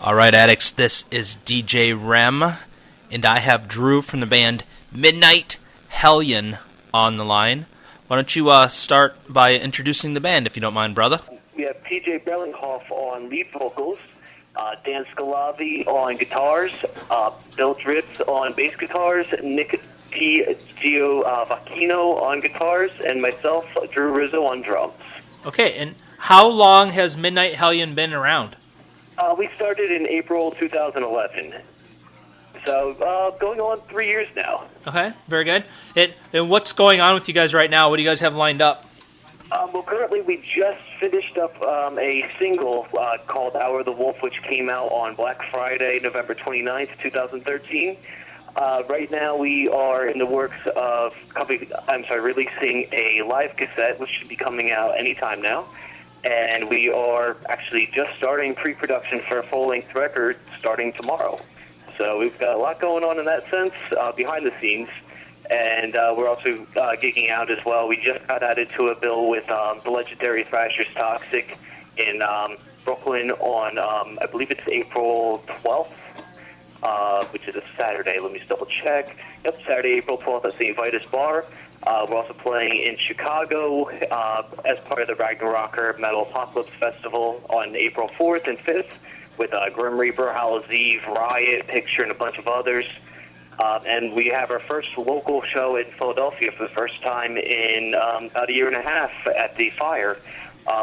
All right, addicts, this is DJ REM, and I have Drew from the band Midnite Hellion on the line. Why don't you start by introducing the band, if you don't mind, brother? We have PJ Bellinghoff on lead vocals, Dan Scalavi on guitars, Bill Dritz on bass guitars, Nick T. Giovacchino on guitars, and myself, Drew Rizzo, on drums. Okay, and how long has Midnite Hellion been around? We started in April 2011, so going on 3 years now. Okay, very good. And what's going on with you guys right now? What do you guys have lined up? Well, currently we just finished up a single called Hour of the Wolf, which came out on Black Friday, November 29th, 2013. Right now we are in the works of releasing a live cassette, which should be coming out anytime now. And we are actually just starting pre-production for a full-length record starting tomorrow. So we've got a lot going on in that sense behind the scenes. And we're also gigging out as well. We just got added to a bill with the legendary Thrashers Toxic in Brooklyn on, I believe it's April 12th, which is a Saturday. Let me just double check. Yep, Saturday, April 12th at St. Vitus Bar. We're also playing in Chicago as part of the Ragnarocker Metal Apocalypse Festival on April 4th and 5th with Grim Reaper, Howl's Eve, Riot, Picture, and a bunch of others. And we have our first local show in Philadelphia for the first time in about a year and a half at the Fire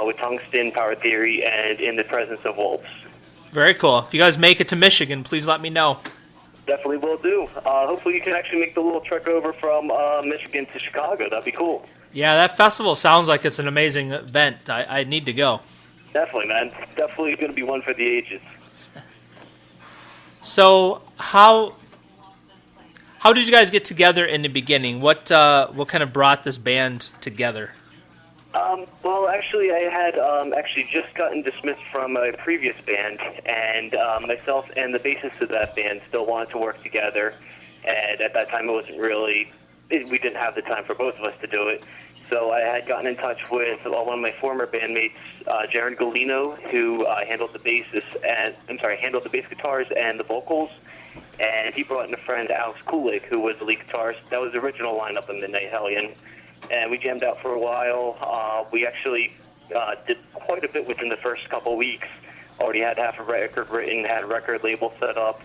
with Tungsten, Power Theory, and In the Presence of Wolves. Very cool. If you guys make it to Michigan, please let me know. Definitely will do. Hopefully you can actually make the little trek over from Michigan to Chicago. That'd be cool. Yeah, that festival sounds like it's an amazing event. I need to go. Definitely, man. Definitely going to be one for the ages. So how did you guys get together in the beginning? What kind of brought this band together? Well, actually, I had actually just gotten dismissed from a previous band, and myself and the bassist of that band still wanted to work together. And at that time, we didn't have the time for both of us to do it. So I had gotten in touch with one of my former bandmates, Jaron Galino, who handled the bass guitars and the vocals. And he brought in a friend, Alex Kulik, who was the lead guitarist. That was the original lineup of Midnite Hellion. And we jammed out for a while. We actually did quite a bit within the first couple weeks. Already had half a record written, had a record label set up,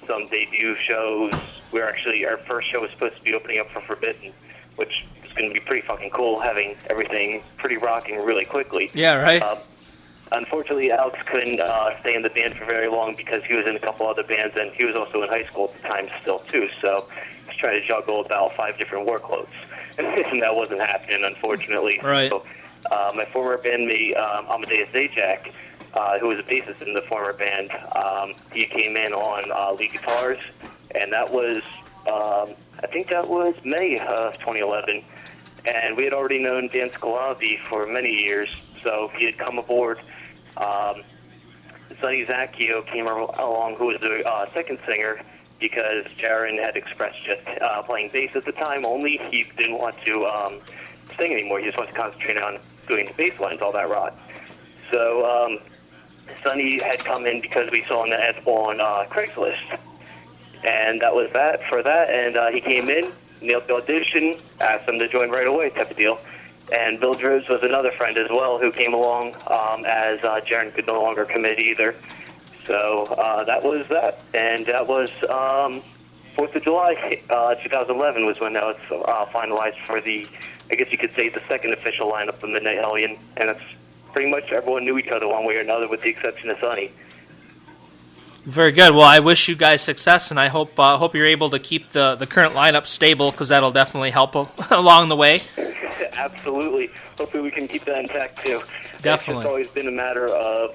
some debut shows. Our first show was supposed to be opening up for Forbidden, which is going to be pretty fucking cool, having everything pretty rocking really quickly. Yeah, right. Unfortunately, Alex couldn't stay in the band for very long because he was in a couple other bands, and he was also in high school at the time still, too. So he's trying to juggle about 5 different workloads. And that wasn't happening, unfortunately. Right. So, my former bandmate, Amadeus Zajac, who was a bassist in the former band, he came in on lead guitars, and that was, I think that was May of 2011. And we had already known Dan Scalavi for many years, so he had come aboard. Sonny Zacchio came along, who was the second singer, because Jaron had expressed just playing bass at the time only. He didn't want to sing anymore. He just wanted to concentrate on doing the bass lines, all that rot. So Sonny had come in because we saw an ad on Craigslist. And that was that for that. And he came in, nailed the audition, asked him to join right away type of deal. And Bill Dritz was another friend as well who came along as Jaron could no longer commit either. So that was that, and that was 4th of July, 2011 was when that was finalized for the, I guess you could say, the second official lineup of Midnite Hellion, and it's pretty much everyone knew each other one way or another with the exception of Sonny. Very good. Well, I wish you guys success, and I hope you're able to keep the current lineup stable, because that'll definitely help along the way. Absolutely. Hopefully we can keep that intact, too. Definitely. It's just always been a matter of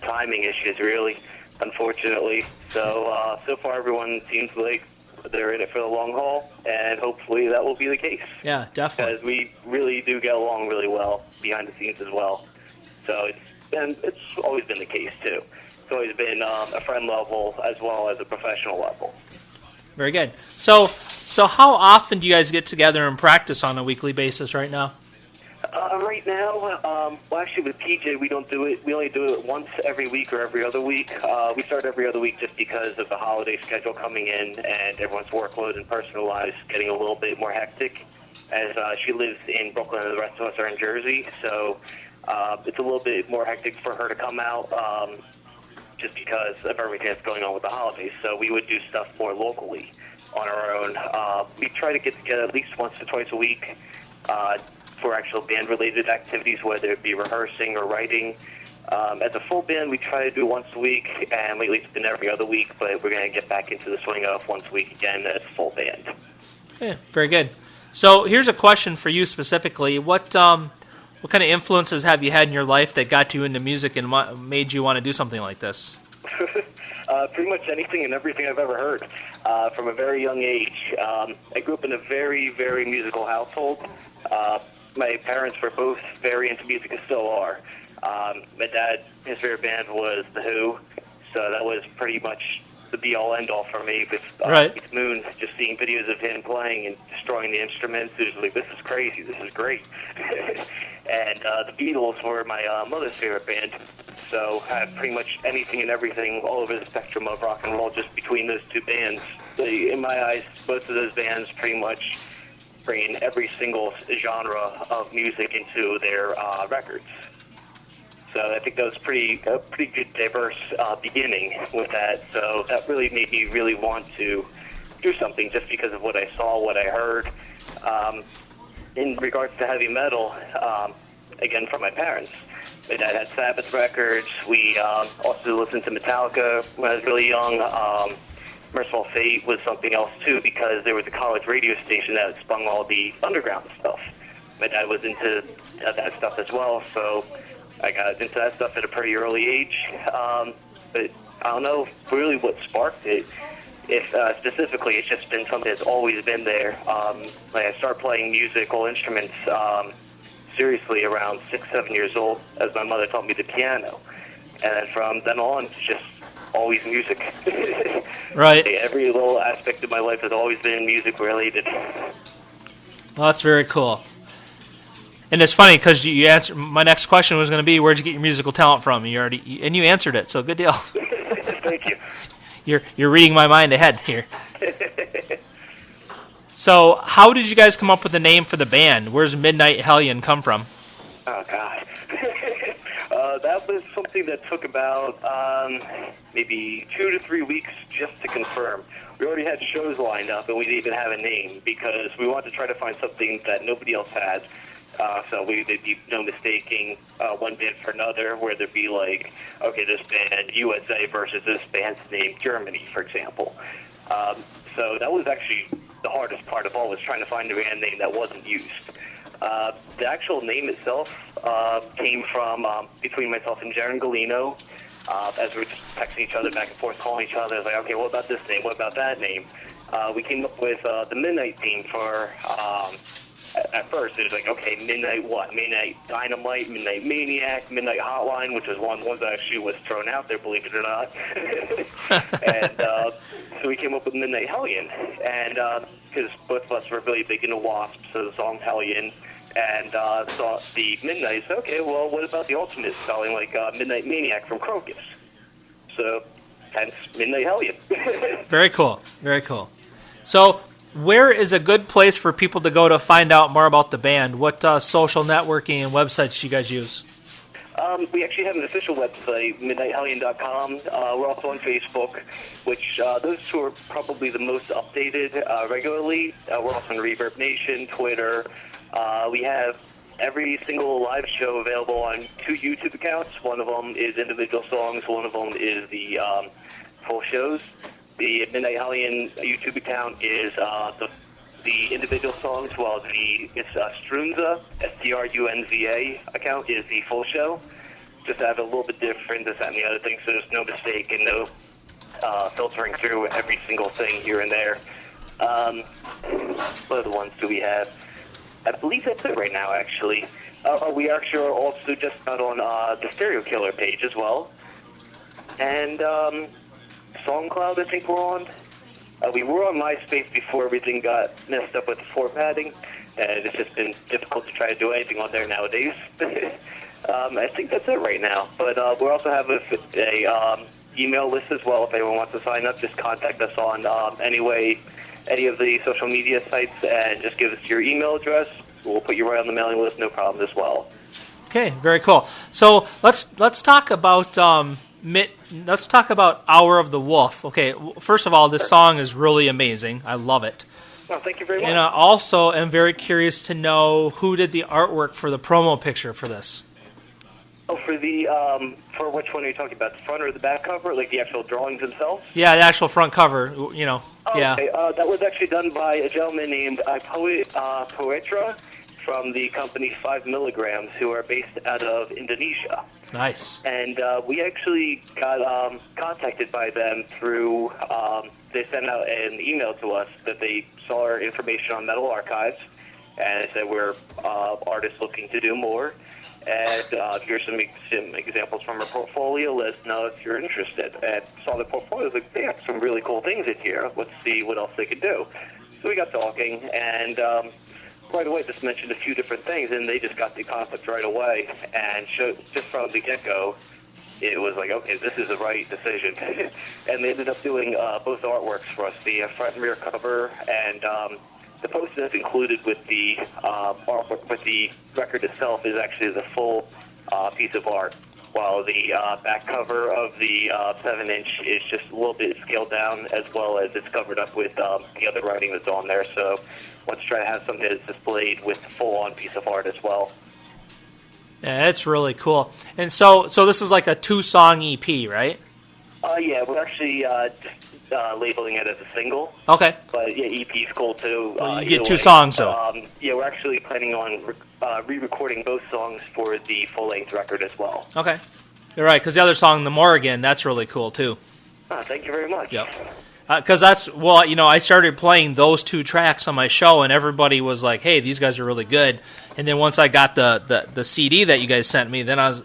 timing issues, really, unfortunately. So, so far everyone seems like they're in it for the long haul, and hopefully that will be the case. Yeah, definitely. Because we really do get along really well behind the scenes as well. So it's always been the case, too. It's always been a friend level as well as a professional level. Very good. So how often do you guys get together and practice on a weekly basis right now? Right right now, well, actually with PJ, we don't do it. We only do it once every week or every other week. We start every other week just because of the holiday schedule coming in and everyone's workload and personal lives getting a little bit more hectic. As she lives in Brooklyn and the rest of us are in Jersey, so it's a little bit more hectic for her to come out just because of everything that's going on with the holidays. So we would do stuff more locally on our own. We try to get together at least once or twice a week for actual band-related activities, whether it be rehearsing or writing. As a full band, we try to do once a week, and lately it's been every other week, but we're going to get back into the swing of once a week again as a full band. Yeah, very good. So here's a question for you specifically. What kind of influences have you had in your life that got you into music and made you want to do something like this? Pretty much anything and everything I've ever heard from a very young age. I grew up in a very, very musical household. My parents were both very into music and still are. My dad, his favorite band was The Who, so that was pretty much the be-all, end-all for me. With Right. Moon, just seeing videos of him playing and destroying the instruments, it was like, this is crazy, this is great. And the Beatles were my mother's favorite band, so I had pretty much anything and everything all over the spectrum of rock and roll just between those two bands. In my eyes, both of those bands pretty much bring every single genre of music into their records. So I think that was a pretty good, diverse beginning with that. So that really made me really want to do something just because of what I saw, what I heard. In regards to heavy metal, again, from my parents. My dad had Sabbath records. We also listened to Metallica when I was really young. Merciful Fate was something else, too, because there was a college radio station that spun all the underground stuff. My dad was into that stuff as well, so I got into that stuff at a pretty early age. But I don't know really what sparked it. If specifically, it's just been something that's always been there. Like I started playing musical instruments seriously around 6, 7 years old, as my mother taught me the piano. And then from then on, it's just always music. Right. Every little aspect of my life has always been music related. Well, that's very cool. And it's funny because you answered. My next question was going to be, where'd you get your musical talent from? You answered it. So good deal. Thank you. You're reading my mind ahead here. So, how did you guys come up with the name for the band? Where's Midnite Hellion come from? Oh, God. That was something that took about maybe 2 to 3 weeks just to confirm. We already had shows lined up, and we didn't even have a name because we wanted to try to find something that nobody else had. So there'd be no mistaking one band for another, where there'd be like, okay, this band USA versus this band's name Germany, for example. So that was actually the hardest part of all, was trying to find a band name that wasn't used. The actual name itself came from between myself and Jaron Galino. As we were just texting each other back and forth, calling each other. I was like, okay, what about this name? What about that name? We came up with the Midnight theme for... At first, it was like, okay, Midnight what? Midnight Dynamite, Midnight Maniac, Midnight Hotline, which was one that actually was thrown out there, believe it or not. And so we came up with Midnite Hellion. And because both of us were really big into Wasp, so the song Hellion, and thought the Midnight, okay, well, what about the ultimate spelling, like Midnight Maniac from Crocus? So, hence Midnite Hellion. Very cool. Very cool. So, where is a good place for people to go to find out more about the band? What social networking and websites do you guys use? We actually have an official website, midnitehellion.com. We're also on Facebook, which those two are probably the most updated regularly. We're also on Reverb Nation, Twitter. We have every single live show available on 2 YouTube accounts. One of them is individual songs. One of them is the full shows. The Midnite Hellion YouTube account is the individual songs, while it's Strunza, Strunza account is the full show. Just to have it a little bit different, this, that, and the other thing, so there's no mistake and no filtering through every single thing here and there. What other ones do we have? I believe that's it right now, actually. We actually are also just out on the Stereo Killer page as well. And SoundCloud, I think we're on. We were on MySpace before everything got messed up with the formatting, and it's just been difficult to try to do anything on there nowadays. I think that's it right now. But we also have a email list as well. If anyone wants to sign up, just contact us on any of the social media sites, and just give us your email address. We'll put you right on the mailing list, no problem as well. Okay, very cool. So let's talk about let's talk about Hour of the Wolf. Okay, first of all, this song is really amazing. I love it. Well, thank you very much. And I also am very curious to know who did the artwork for the promo picture for this. Oh, for which one are you talking about? The front or the back cover, like the actual drawings themselves? Yeah, the actual front cover. You know. Oh, yeah. Okay. That was actually done by a gentleman named Poetra from the company 5 Milligrams, who are based out of Indonesia. Nice. And we actually got contacted by them through, they sent out an email to us that they saw our information on Metal Archives, and they said we're artists looking to do more, and here's some examples from our portfolio. Let us know if you're interested. And saw the portfolio, like, they have some really cool things in here. Let's see what else they could do. So we got talking, and right away just mentioned a few different things, and they just got the concept right away, and just from the get-go, it was like, okay, this is the right decision. And they ended up doing both artworks for us, the front and rear cover, and the poster that's included with the artwork, with the record itself, is actually the full piece of art, while the back cover of the 7-inch is just a little bit scaled down, as well as it's covered up with the other writing that's on there. So let's try to have something that's displayed with the full-on piece of art as well. Yeah, it's really cool. And so this is like a 2-song EP, right? Yeah, we're actually labeling it as a single. Okay. But yeah, EP is cool too. Well, you get 2 songs, though. Yeah, we're actually planning on re-recording both songs for the full-length record as well. Okay. You're right, because the other song, The Morrigan, that's really cool, too. Thank you very much. Yep. Because I started playing those 2 tracks on my show, and everybody was like, hey, these guys are really good. And then once I got the CD that you guys sent me, then I was,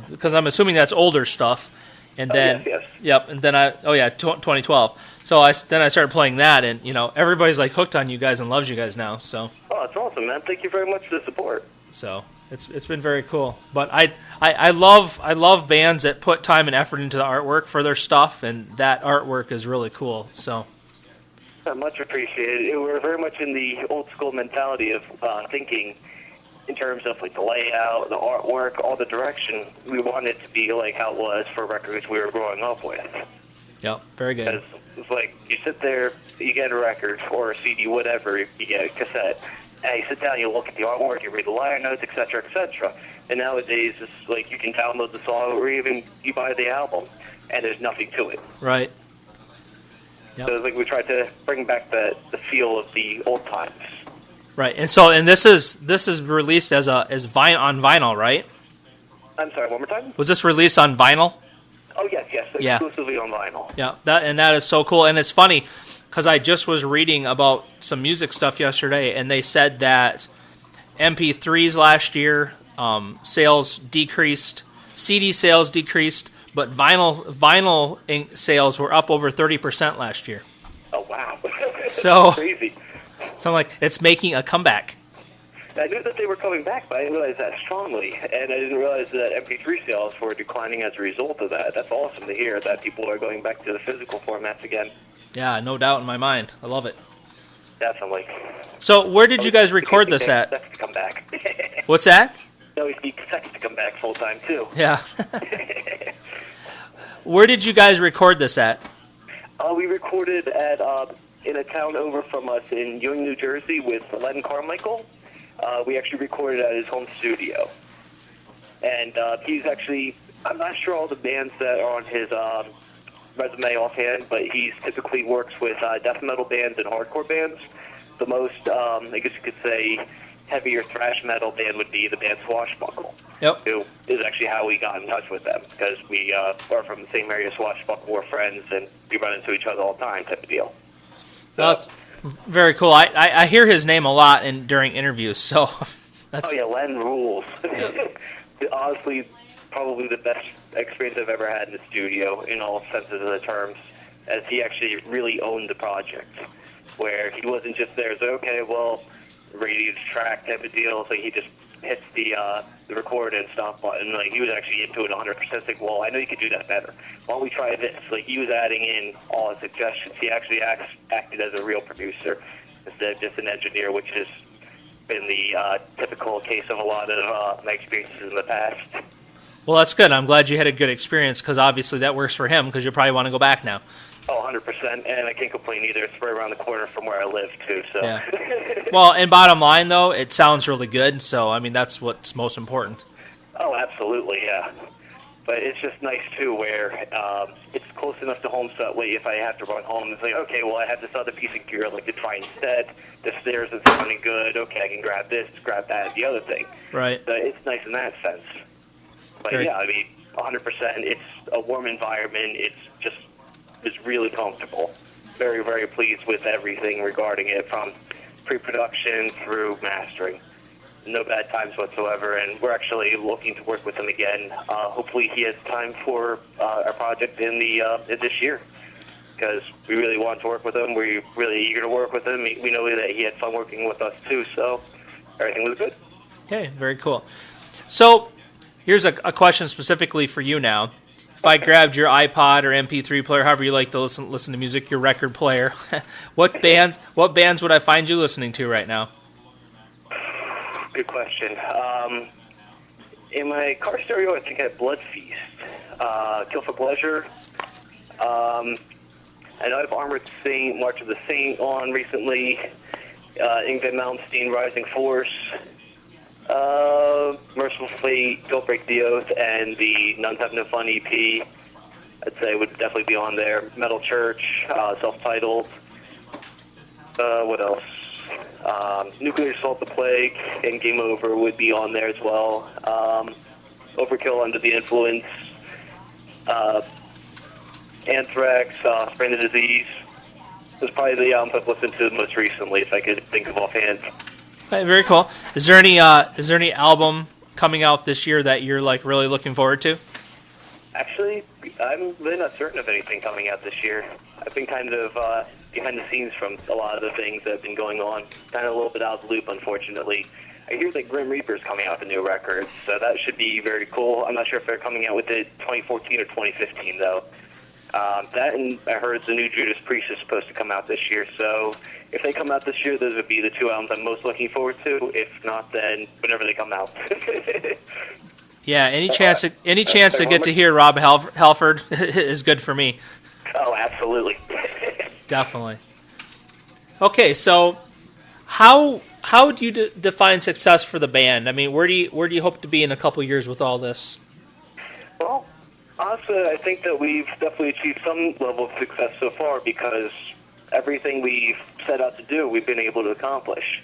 because I'm assuming that's older stuff. And then, yes. Yep, and then 2012. So then I started playing that, and everybody's like hooked on you guys and loves you guys now. So. Oh, that's awesome, man! Thank you very much for the support. So it's been very cool. But I love bands that put time and effort into the artwork for their stuff, and that artwork is really cool. So. Much appreciated. We're very much in the old school mentality of thinking. In terms of like the layout, the artwork, all the direction, we want it to be like how it was for records we were growing up with. Yep, very good. Because it's like you sit there, you get a record or a CD, whatever, you get a cassette, and you sit down, you look at the artwork, you read the liner notes, etc., etc. And nowadays, it's like you can download the song or even you buy the album, and there's nothing to it. Right. Yep. So it's like we tried to bring back the feel of the old times. Right, and this is released on vinyl, right? I'm sorry, one more time? Was this released on vinyl? Oh yes, exclusively on vinyl. Yeah, that is so cool, and it's funny because I just was reading about some music stuff yesterday, and they said that MP3s last year sales decreased, CD sales decreased, but vinyl sales were up over 30% last year. Oh wow, so crazy. So I'm like, it's making a comeback. I knew that they were coming back, but I didn't realize that strongly. And I didn't realize that MP3 sales were declining as a result of that. That's awesome to hear that people are going back to the physical formats again. Yeah, no doubt in my mind. I love it. Definitely. So where did you guys record this at? Sex to come back. What's that? No, we need sex to come back full time too. Yeah. Where did you guys record this at? We recorded at in a town over from us in Ewing, New Jersey, with Len Carmichael. We actually recorded at his home studio. And he's actually, I'm not sure all the bands that are on his resume offhand, but he typically works with death metal bands and hardcore bands. The most, I guess you could say, heavier thrash metal band would be the band Swashbuckle. Yep. Who is actually how we got in touch with them, because we are from the same area. Swashbuckle, we're friends, and we run into each other all the time, type of deal. That's very cool. I hear his name a lot during interviews, so that's... Oh yeah, Len rules. Yep. Honestly, probably the best experience I've ever had in the studio, in all senses of the terms. as he actually really owned the project, where he wasn't just there, so, okay, well, ready to track type of deal, so he just hits the record and stop button. Like, he was actually into it 100%. Like, well, I know you could do that better. Why don't we try this? Like, he was adding in all his suggestions. He actually acted as a real producer instead of just an engineer, which has been the typical case of a lot of my experiences in the past. Well, that's good. I'm glad you had a good experience, because obviously that works for him, because you'll probably want to go back now. Oh, 100%, and I can't complain either. It's right around the corner from where I live, too. So. Yeah. Well, and bottom line, though, it sounds really good, so, I mean, that's what's most important. Oh, absolutely, yeah. But it's just nice, too, where it's close enough to home, so that way if I have to run home, it's like, okay, well, I have this other piece of gear I'd like to try instead. The stairs is sounding good. Okay, I can grab this, grab that, the other thing. Right. So it's nice in that sense. But, yeah, I mean, 100%, it's a warm environment. It's really comfortable. Very, very pleased with everything regarding it, from pre-production through mastering. No bad times whatsoever, and we're actually looking to work with him again. Hopefully he has time for our project in this year, because we really want to work with him. We're really eager to work with him. We know that he had fun working with us, too, so everything was good. Okay, very cool. So here's a question specifically for you now. If I grabbed your iPod or MP3 player, however you like to listen to music, your record player, what bands would I find you listening to right now? Good question. In my car stereo, I think I have Blood Feast, Kill for Pleasure. I know I have Armored Saint, March of the Saint on recently. Ingrid Malmsteen, Rising Force. Merciful Fate, Don't Break the Oath, and the Nuns Have No Fun EP, I'd say would definitely be on there. Metal Church, self-titled. What else? Nuclear Assault, The Plague, and Game Over would be on there as well. Overkill, Under the Influence. Anthrax, Sprain the Disease. Those are probably the albums I've listened to most recently, if I could think of offhand. Okay, very cool. Is there any album coming out this year that you're like really looking forward to? Actually, I'm really not certain of anything coming out this year. I've been kind of behind the scenes from a lot of the things that have been going on. Kind of a little bit out of the loop, unfortunately. I hear that Grim Reaper's coming out with a new record, so that should be very cool. I'm not sure if they're coming out with it 2014 or 2015, though. That, and I heard the new Judas Priest is supposed to come out this year, so if they come out this year, those would be the two albums I'm most looking forward to. If not, then whenever they come out. Yeah, any chance to get to hear Rob Halford is good for me. Oh, absolutely. Definitely. Okay, so how do you define success for the band? I mean, where do you hope to be in a couple years with all this? Well, honestly, I think that we've definitely achieved some level of success so far, because everything we've set out to do, we've been able to accomplish.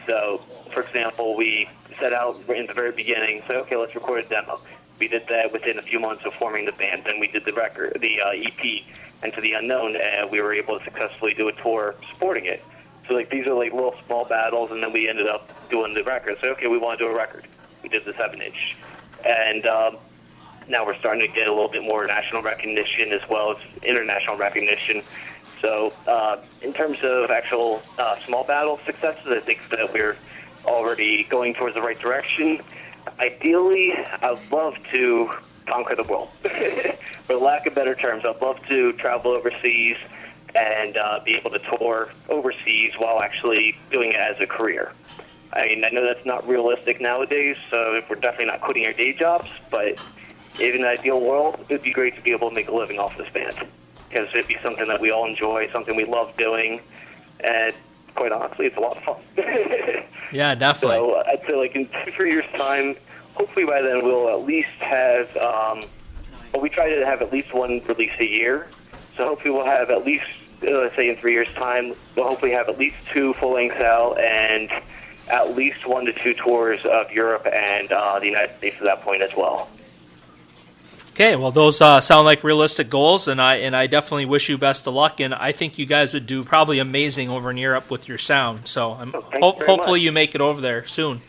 So, for example, we set out in the very beginning, so okay, let's record a demo. We did that within a few months of forming the band. Then we did the record, the EP, Into the Unknown, and we were able to successfully do a tour supporting it. So, like, these are like little small battles, and then we ended up doing the record. So, okay, we want to do a record. We did the 7-inch. And now we're starting to get a little bit more national recognition as well as international recognition. So, in terms of actual small battle successes, I think that we're already going towards the right direction. Ideally, I'd love to conquer the world. For lack of better terms, I'd love to travel overseas and be able to tour overseas while actually doing it as a career. I mean, I know that's not realistic nowadays, so we're definitely not quitting our day jobs, but in an ideal world, it would be great to be able to make a living off this band, because it'd be something that we all enjoy, something we love doing, and quite honestly, it's a lot of fun. Yeah, definitely. So I'd say, like, in 2-3 years' time, hopefully by then we'll at least have, we try to have at least one release a year, so hopefully we'll have at least, let's say in 3 years' time, we'll hopefully have at least 2 full-lengths out and at least 1 to 2 tours of Europe and the United States at that point as well. Okay, well, those sound like realistic goals, and I definitely wish you best of luck. And I think you guys would do probably amazing over in Europe with your sound. So hopefully you make it over there soon.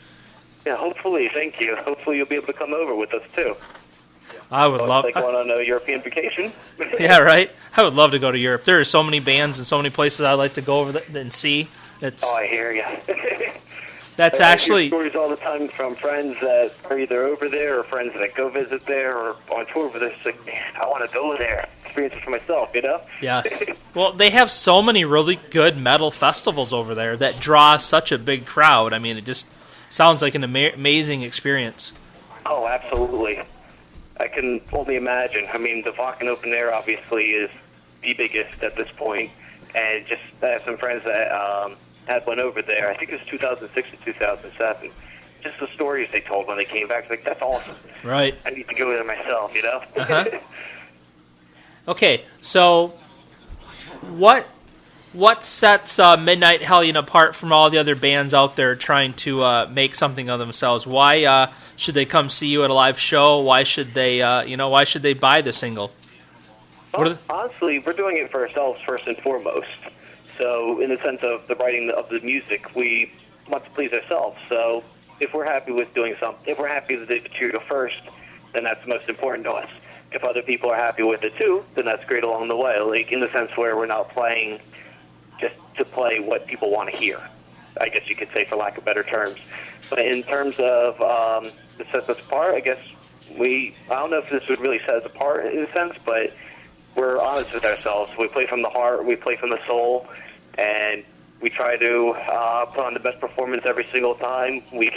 Yeah, hopefully. Thank you. Hopefully you'll be able to come over with us too. I would love. Like going on a European vacation. Yeah, right. I would love to go to Europe. There are so many bands and so many places I'd like to go over and see. Oh, I hear you. That's I actually hear stories all the time from friends that are either over there or friends that go visit there or on tour with us. Like, man, I want to go there, experience it for myself, you know? yes. Well, they have so many really good metal festivals over there that draw such a big crowd. I mean, it just sounds like an amazing experience. Oh, absolutely. I can only imagine. I mean, the Wacken Open Air obviously is the biggest at this point, and just I have some friends that had one over there. I think it was 2006 to 2007. Just the stories they told when they came back, like, that's awesome. Right. I need to go there myself, you know? Uh-huh. Okay, so what sets Midnite Hellion apart from all the other bands out there trying to make something of themselves? Why should they come see you at a live show? Why should they why should they buy the single? Honestly, we're doing it for ourselves first and foremost. So in the sense of the writing of the music, we want to please ourselves. So if we're happy with doing something, if we're happy with the material first, then that's most important to us. If other people are happy with it too, then that's great along the way. Like in the sense where we're not playing just to play what people want to hear, I guess you could say, for lack of better terms. But in terms of the sets us apart, I guess I don't know if this would really set us apart in a sense, but we're honest with ourselves. We play from the heart, we play from the soul, and we try to put on the best performance every single time we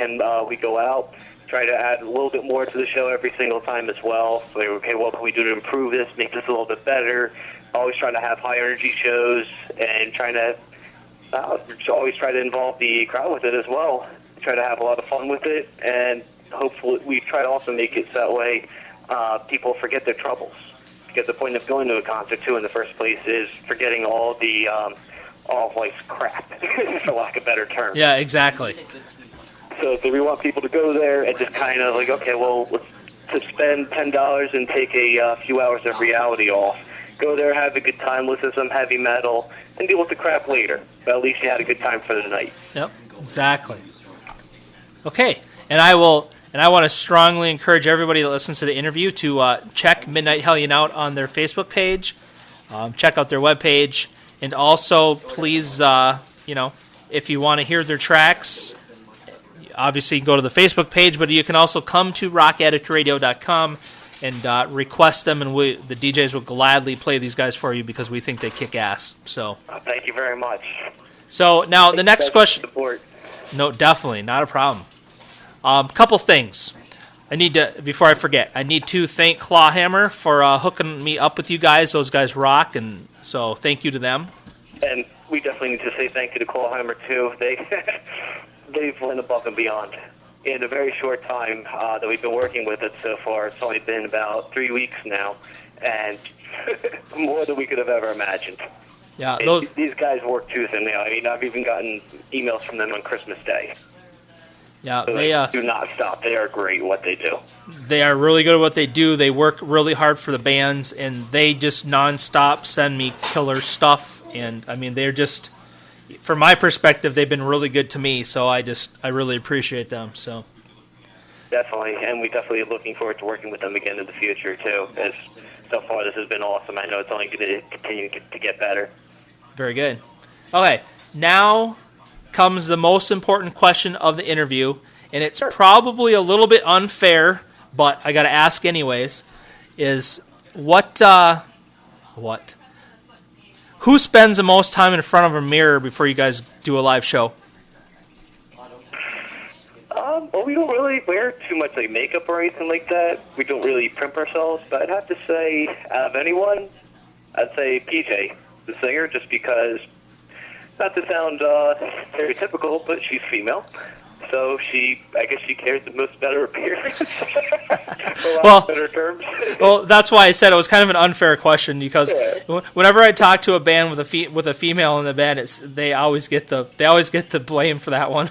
go out. Try to add a little bit more to the show every single time as well. So, okay, what can we do to improve this, make this a little bit better? Always trying to have high energy shows and trying to always try to involve the crowd with it as well. Try to have a lot of fun with it, and hopefully we try to also make it so that way people forget their troubles. Because the point of going to a concert too in the first place is forgetting all the all life's crap, for lack of better term. Yeah, exactly. So we want people to go there and just kind of like, okay, well, let's spend $10 and take a few hours of reality off. Go there, have a good time, listen to some heavy metal, and deal with the crap later. But at least you had a good time for the night. Yep, exactly. Okay, and I want to strongly encourage everybody that listens to the interview to check Midnite Hellion out on their Facebook page, check out their webpage, and also please, if you want to hear their tracks, obviously you can go to the Facebook page, but you can also come to rockaddictradio.com and request them, and the DJs will gladly play these guys for you because we think they kick ass. So thank you very much. So now the next question. Support. No, definitely not a problem. Couple things. Before I forget, I need to thank Clawhammer for hooking me up with you guys. Those guys rock, and so thank you to them. And we definitely need to say thank you to Clawhammer too. They've went above and beyond. In a very short time that we've been working with it so far, it's only been about 3 weeks now, and more than we could have ever imagined. Yeah, these guys work tooth and nail. I mean, I've even gotten emails from them on Christmas Day. Yeah, so they do not stop. They are great at what they do. They are really good at what they do. They work really hard for the bands, and they just nonstop send me killer stuff. And I mean, they're just, from my perspective, they've been really good to me. So I really appreciate them. So definitely, and we definitely are looking forward to working with them again in the future too. As so far, this has been awesome. I know it's only going to continue to get better. Very good. Okay, now comes the most important question of the interview, and it's probably a little bit unfair, but I got to ask anyways, is who spends the most time in front of a mirror before you guys do a live show? Well, we don't really wear too much like makeup or anything like that. We don't really primp ourselves, but I'd have to say, out of anyone, I'd say PJ, the singer, just because, not to sound stereotypical, but she's female. So I guess she cares the most about her appearance. For lack of better terms. Well, that's why I said it was kind of an unfair question, because whenever I talk to a band with a female in the band, they always get the blame for that one.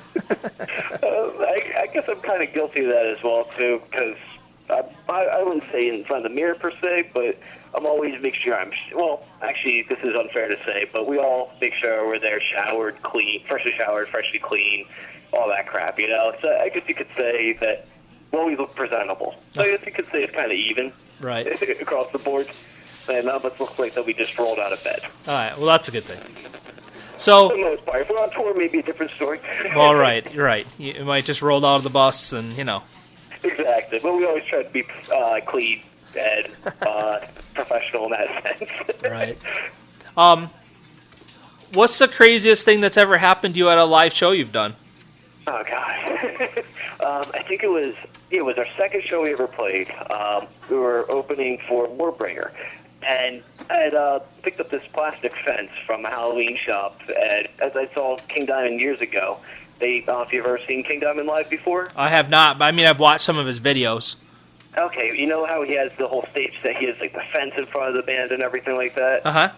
I guess I'm kind of guilty of that as well too, because I wouldn't say in front of the mirror per se, but I'm always make sure well, actually, this is unfair to say, but we all make sure we're there showered, clean, freshly showered, freshly clean, all that crap, So I guess you could say that we always look presentable. So I guess you could say it's kind of even. Right. across the board. And none of us look like that we just rolled out of bed. All right. Well, that's a good thing. So, For the most part. If we're on tour, maybe a different story. well, right. You're right. You might just rolled out of the bus and, Exactly. But we always try to be clean and professional in that sense. Right. What's the craziest thing that's ever happened to you at a live show you've done? Oh, God. I think it was our second show we ever played. We were opening for Warbringer. And I had picked up this plastic fence from a Halloween shop. And as I saw King Diamond years ago, I don't know if you've ever seen King Diamond live before. I have not, but I mean, I've watched some of his videos. Okay, you know how he has the whole stage that he has like the fence in front of the band and everything like that? Uh-huh.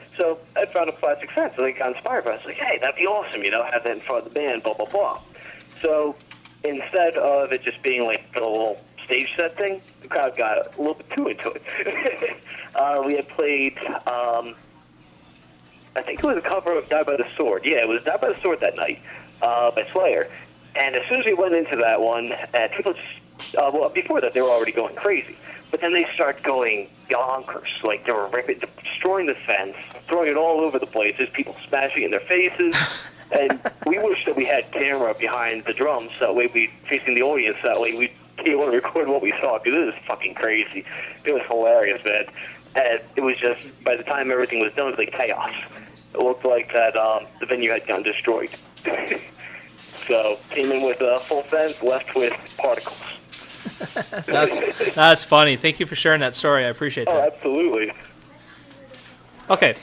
So I found a plastic fence and I got inspired by it. I was like, hey, that'd be awesome, have that in front of the band, blah, blah, blah. So instead of it just being like a little stage set thing, the crowd got a little bit too into it. We had played, I think it was a cover of Die by the Sword. Yeah, it was Die by the Sword that night by Slayer. And as soon as we went into that one, people just, before that they were already going crazy. But then they start going bonkers. Like they were destroying the fence, throwing it all over the place. There's people smashing it in their faces. And we wish that we had camera behind the drums, so that way we facing the audience. That way we'd be able to record what we saw, because it was fucking crazy. It was hilarious, man. And it was just, by the time everything was done, it was like chaos. It looked like that the venue had gotten destroyed. So came in with a full fence, left with particles. That's funny. Thank you for sharing that story. I appreciate that. Oh, absolutely. Okay.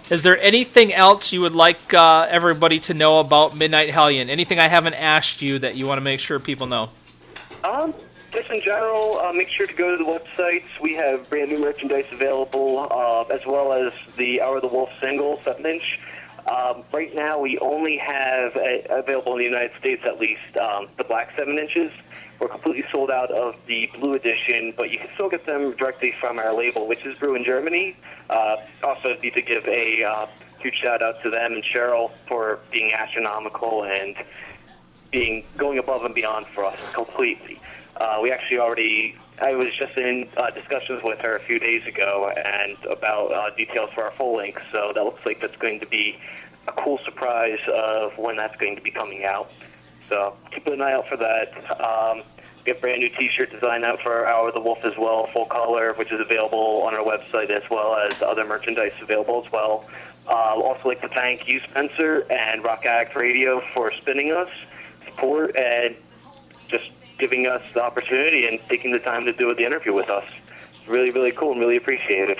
Is there anything else you would like everybody to know about Midnite Hellion? Anything I haven't asked you that you want to make sure people know? Just in general, make sure to go to the websites. We have brand new merchandise available, as well as the Hour of the Wolf single, 7-inch. Right now, we only have available in the United States, at least, the black 7 inches. We're completely sold out of the blue edition, but you can still get them directly from our label, which is Brew in Germany. Also, need to give a huge shout out to them and Cheryl for being astronomical and going above and beyond for us completely. We actually I was just in discussions with her a few days ago and about details for our full length, so that looks like that's going to be a cool surprise of when that's going to be coming out. So keep an eye out for that. We have a brand new T-shirt design out for Hour of the Wolf as well, full color, which is available on our website, as well as other merchandise available as well. Also like to thank you, Spencer, and Rock Addict Radio for spinning us, support, and just giving us the opportunity and taking the time to do the interview with us. It's really, really cool and really appreciate it.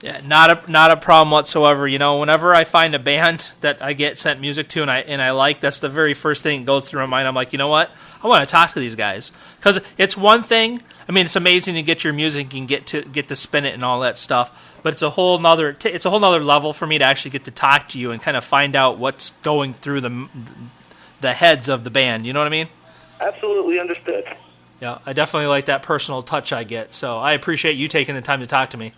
Yeah, not a problem whatsoever. Whenever I find a band that I get sent music to and I like, that's the very first thing that goes through my mind. I'm like, you know what? I want to talk to these guys, because it's one thing. I mean, it's amazing to get your music and get to spin it and all that stuff, but it's a whole nother level for me to actually get to talk to you and kind of find out what's going through the heads of the band. You know what I mean? Absolutely understood. Yeah, I definitely like that personal touch I get. So I appreciate you taking the time to talk to me.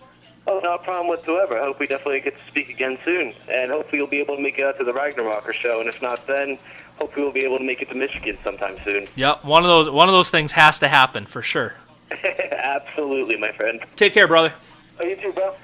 Oh, no problem whatsoever. I hope we definitely get to speak again soon. And hopefully you'll be able to make it out to the Ragnarocker show. And if not then, hopefully we'll be able to make it to Michigan sometime soon. Yep, one of those things has to happen for sure. Absolutely, my friend. Take care, brother. Oh, you too, bro.